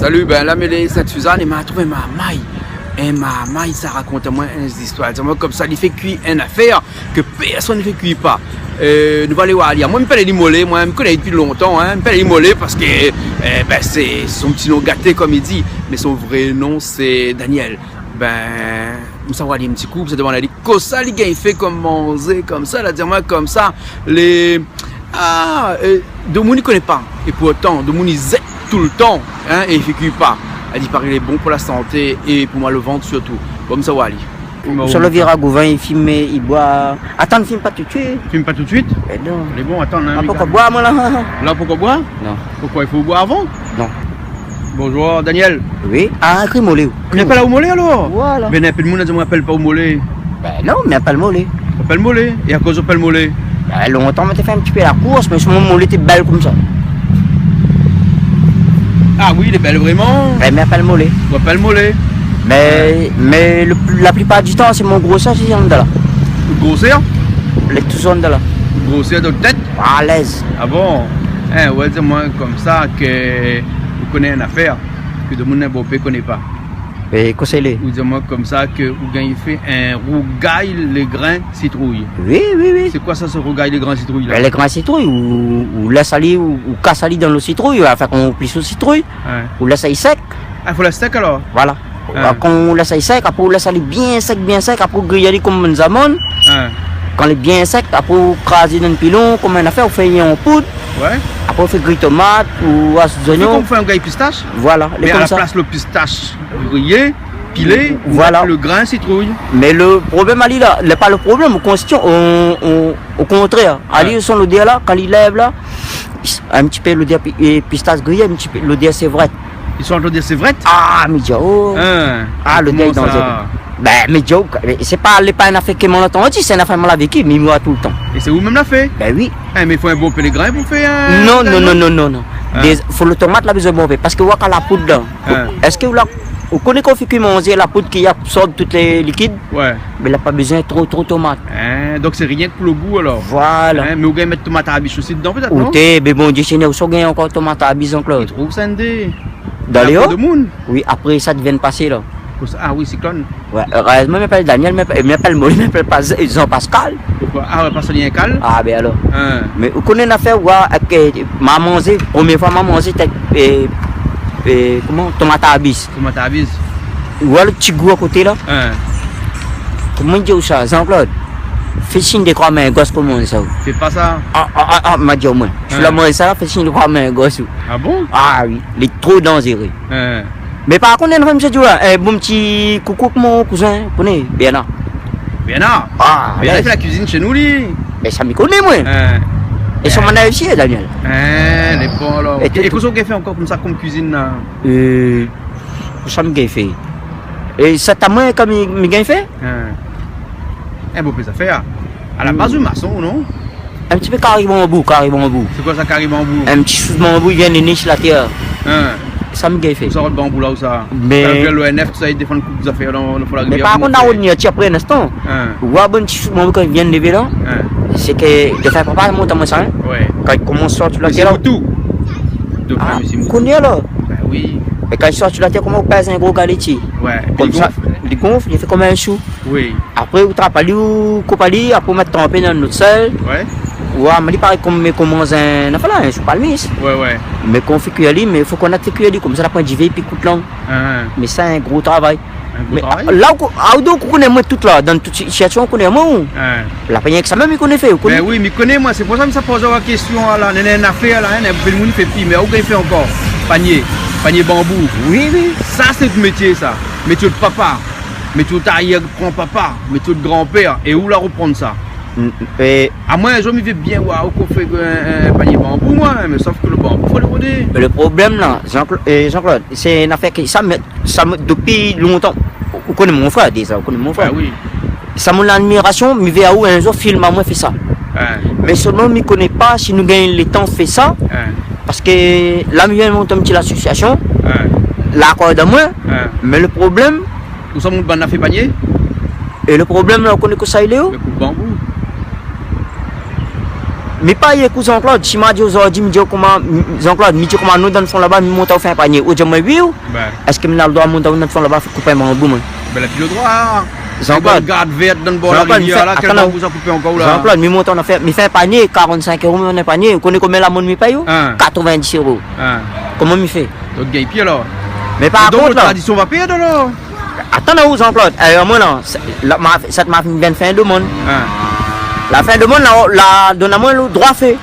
Salut, ben là, mais cette Suzanne, il m'a trouvé ma maille. Et ma maille, ça raconte moi une histoire. Moi, comme ça, il fait cuire une affaire que personne ne fait cuire pas. Nous allons aller voir. Moi, je me connais l'Imolé, moi, je me connais depuis longtemps. Je me connais l'Imolé parce que ben, c'est son petit nom gâté, comme il dit. Mais son vrai nom, c'est Daniel. Ben, nous savons aller un petit coup, ça demande à dire que ça, les gars, il fait comme manger, comme ça, là, dire moi, comme ça, les. De monde, il connaît pas. Et pourtant, de monde, il zèle tout le temps, hein, et il fait cuire pas. Elle dit qu'il est bon pour la santé et pour moi le ventre surtout. Comme ça, Wally. Sur le virage Gouvin, il filme, il boit. Attends, ne filme pas tout de suite. Filme pas tout de suite? Eh non. Il est bon, attends. Ah, pourquoi boire, moi là? Là, pourquoi boire? Non. Pourquoi il faut boire avant? Non. Bonjour, Daniel. Oui. Ah, un mollet. Tu n'es pas là au mollet alors? Voilà. Mais n'importe monde ne m'appelle pas au mollet. Ben non, mais pas le mollet. Pas le mollet. Et à cause de pas le mollet? Ben, longtemps, on fait un petit peu la course, mais mon mollet était belle comme ça. Ah oui, il est belle vraiment. Ben, mais pas le mollet. Pas le mollet. Mais la plupart du temps, c'est mon grosseur qui est là. Grosseur? Les tous sont là. Grosseur de tête? À l'aise. Ah bon? Hein, ouais, dis-moi comme ça que vous connaissez une affaire que de mon ne connaît pas. Et conseillez. Ou dis-moi comme ça que vous gagnez fait un rougail les grains citrouille. Oui, oui, oui. C'est quoi ça, ce rougail les grains citrouille là? Ben, les grains citrouilles, ou laisse aller, ou casse aller dans le citrouille, afin qu'on plisse au citrouille, Ouais. ou laisse aller sec. Ah, il faut la steak alors? Voilà. Ah. Quand on laisse aller sec, après on laisse aller bien sec, après on grille comme un zamon. Ah. Quand il est bien sec, après on crase dans le pilon, comme une affaire, on fait en poudre. Ouais. Après on fait grille tomate ou C'est oignon. qu'on fait un rougail pistache? Voilà, Mais à comme la ça. place le pistache grillé, pilé, Voilà. le grain citrouille. Mais le problème, Ali, là, n'est pas le problème, au contraire. Ali, son l'odeur là, quand il lève là, un petit peu l'odeur pistache grillé, un petit peu l'odeur c'est vrai. Ils sont en train de dire c'est vrai? Ah, mais Diao. Hein. Ah, l'odeur est dans le. Ben, mais Diao, c'est pas une affaire que mon entendu, c'est une affaire que mon vécu, mais il moi tout le temps. Et c'est vous-même l'a fait? Ben oui. Hein, mais il faut un bon pèlerin pour faire un. Non. Il faut le tomate là, besoin de bon parce que vous avez la poudre là. Est-ce que vous connaissez qu'on fait que manger la poudre qui absorbe tous les liquides? Ouais. Mais il n'a pas besoin de trop de tomates. Hein, donc c'est rien que pour le goût alors. Voilà. Hein, mais vous allez mettre tomate à la biche aussi dedans peut-être, non? Outé, mais bon, Dieu, c'est encore tomate à bison, Claude. Trop sandé. Dans les hauts? de monde. Oui, après ça devient passé là. Ah oui, cyclone. Ouais, heureusement, je m'appelle Daniel, je m'appelle Moïse, je m'appelle Jean-Pascal. Pourquoi? Ah ouais, parce qu'il y a un cal. Ah, ben alors. Hein. Mais vous connaissez une affaire où m'a mangé, première fois m'a mangé, comment? Tomate à bis. Tomate à la bise. Ou le petit goût à côté là. Hein. Comment dire ça, Jean-Claude? Fais signe de croix, mais un gosse comment ça? Fais pas ça. M'a dit au moins. Je l'ai mangé ça, fais signe de croix, mais un gosse. Ah bon? Ah oui, il est trop dangereux. Hein. Mais par contre, il y a un bon petit coucou pour mon cousin, vous connaissez, Bernard. Bernard. Ah, Bernard fait la cuisine chez nous, lui. mais ça me connaît, moi. Hein. Et ça m'en a réussi, Daniel. Hein, les bons alors. Et Et qu'est-ce qu'on fait encore comme ça, comme cuisine là? Ça me fait. Et ça t'a moins comme il me fait? Hein. Un beau peu ça faire. À la base du maçon, non? Un petit peu carrément au bout. C'est quoi ça, carré bambou? Un petit chose de bambou, il vient de niche la terre. Hein. Ça me fait. Où ça, le bambou là, où ça? Mais- L'ONF, tout ça, ils défendent beaucoup d'affaires dans la rivière. Mais par contre, on a après un instant. Hein. Ouais, bon petit chose de bambou quand il vient de lever là, Hein. c'est que de faire papa monte à mon sein. Ouais. Quand il commence à sortir la Mais terre c'est là. tout. De Ah, femme, c'est vous moutou. connaissez là. Ben oui. Et quand il sort sur la terre, comment on pèse un gros galetier? Ouais. Comme Puis ça, gonfle. il gonfle, il fait comme un chou. Oui. Après, vous trapez, vous coupez, après, vous mettez en peine dans notre sel. Ouais. Ouais, mais il paraît comme commence un affaire là, un chou palmis. Ouais. Mais qu'on fait cuire, mais il faut qu'on ait fait cuire, comme ça, après, j'y vais, puis coûte langue. Hein. Mais c'est un gros travail. Un gros Mais travail. là, on connaît moi tout là, dans toute situation, on connaît moi. Hein. La peine que ça même, il connaît fait. Ben oui, mais connais moi, c'est pour ça que ça pose la question là, il y a une affaire là, il y a un monde fait pire, mais où il fait encore? Panier bambou. Oui. Ça c'est le métier ça. Métier de papa, métier de arrière-grand-papa, métier de grand-père. Et où la reprendre ça? Et À moi, je me fais bien waouh qu'on fait un panier bambou moi, mais sauf que le bambou faut le roder. le problème là, Jean-Claude, c'est une affaire qui, ça me, depuis longtemps, vous connaissez mon frère déjà, vous connaissez mon frère. Ah oui. Ça mon admiration, mais vers où un jour film à moi fait ça. Hein. Mais seulement, je ne connais pas si nous gagnons le temps fait ça, Hein. parce que là, je viens de monter une petite association, Hein. l'accord de moi, Hein. mais le problème, Où ça mon ban fait panier? et le problème là, on connaît que ça il est où? Mais pour le bambou. Mais pas y écoute Jean-Claude. Si m'a dit aujourd'hui, me dit comment Jean-Claude, me dit comment nous dans le fond là-bas, me monter au fin panier. Ou je me oui ou? Est-ce que me le droit monter dans le fond là-bas, couper mon boum? Ben, la le droit, hein. Jean-Claude, garde verte dans le bord de la rivière là, quel temps vous a coupé encore là? Jean-Claude, me monte on a fait, me fait un panier 45 euros, on a un panier. Vous connaissez combien la monnaie me paye? 90 euros. Comment me fait? Donc gagne pied là. Mais par contre la là. tradition va payer de là. Attends où Jean-Claude? Moi non, ça m'a fait fin de monde. La fin de monde la donne à moi le droit fait.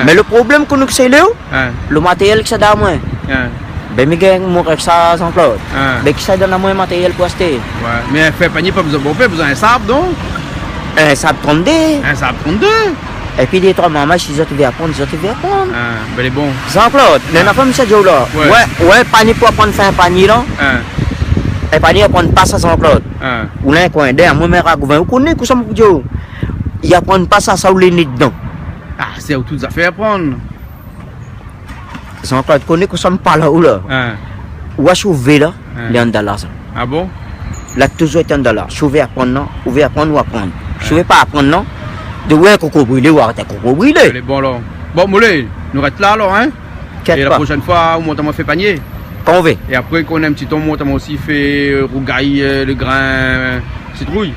Mais le problème que nous c'est le matériel que ça donne à moi. Ben mais gagne mon ça Jean-Claude. Ben qui ça donne à moi le matériel pour acheter. Ouais, mais fait panier pas besoin de besoin un sable donc. Un sable 32. Un sable 32. Et puis des trois mamans, si je te vais apprendre, je te vais apprendre. Ben les bons. Jean-Claude, mais n'a pas mis ça là. Ouais, panier pour apprendre faire un panier là. Un panier apprendre pas ça Jean-Claude. Ou là un coin d'air, moi mais ragouvin, vous connaissez que ça me dit. Il apprend pas ça ça ou les nez dedans. Ah, c'est où toutes affaires apprendre. Jean-Claude connaît que ça me parle où là. Ou à sauver là, les $1. Ah bon? Là toujours est $1. Sauver apprendre non, ou apprendre ou apprendre. Sauver pas apprendre non. De ouais coco brûlé ou arrêter coco brûlé. Les bons là. Bon moulé, nous restons là alors hein. Et la prochaine fois, on m'a fait panier. Quand on veut. Et après qu'on a un petit temps, on m'a aussi fait rougaille, le grain, citrouille.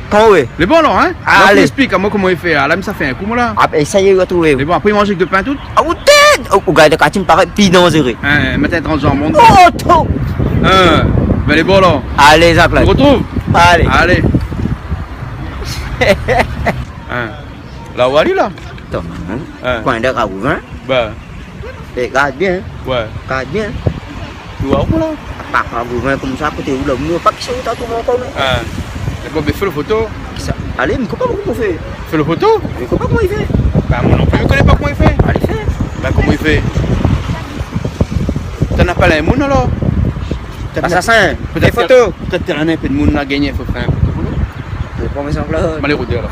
Quand on veut. Les bons là hein. Allez. Explique à moi comment il fait. Là, ça fait un coup moi là. Ah ben ça y est, vous trouvez. Les bons après il mange avec de pain tout. Ah vous tête. Ou gars de quartier me paraît plus dangereux. Mettez un transjambon. Oh trop. Ben les bons là. Allez Jean-Claude. On retrouve. Allez. Allez. Là où aller là? Attends, coin de ragouvin. Ben. Regarde bien. Ouais. Regarde bien. Tu vois où là? Pas ragouvin comme ça, côté où là. Nous pas qui sont tout le monde. D'accord, mais fais le photo. Allez, mais comment vous faites? Fais le photo. Mais comment il fait? Bah moi non plus, je connais pas comment il fait. Allez, fais. Bah comment il fait? T'en as pas les mounes alors? Assassin, peut-être photos. Peut-être que t'as un peu de monde à gagner, il faut faire un photo. Je prends mes Jean-Claude. Allez, route alors.